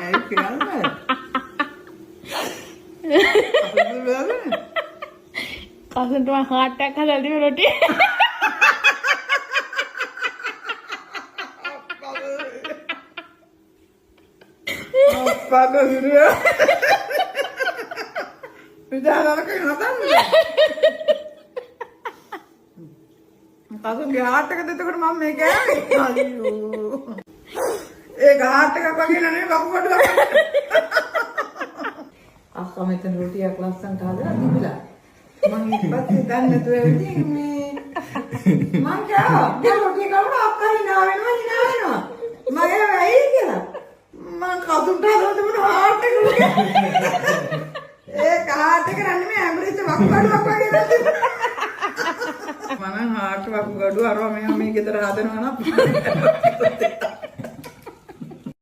ඇයි කියන්නේ? කසන්ට මම heart attack හදලා දීව රොටි. අප්පා දුරිය. විදාලක නතන්නේ. කසුන්ගේ heart එකද එතකොට මම මේ කෑවේ. අයියෝ. ඒ heart එකක් වගේ නෙමෙයි වකුගඩුවක්. අක්කා මෙතන රොටියක් ලස්සනට හදලා තිබිලා. මම ඉපත් හිතන්නේ නැතුව ඉතින් මේ මං කෑවා. දැන් රොටිය කවුරු අක්කා හිනා වෙනවා. මගේ වෙයි කියලා. මං කසුන්ට හදලා තිබුණ heart එක උගේ. ඒ heart එක රන්නේ මේ ඇඹරිච්ච වකුගඩුවක් වගේ නේද? මම heart වකුගඩුව අරව මෙහා මේ ගෙදර හදනවා නම්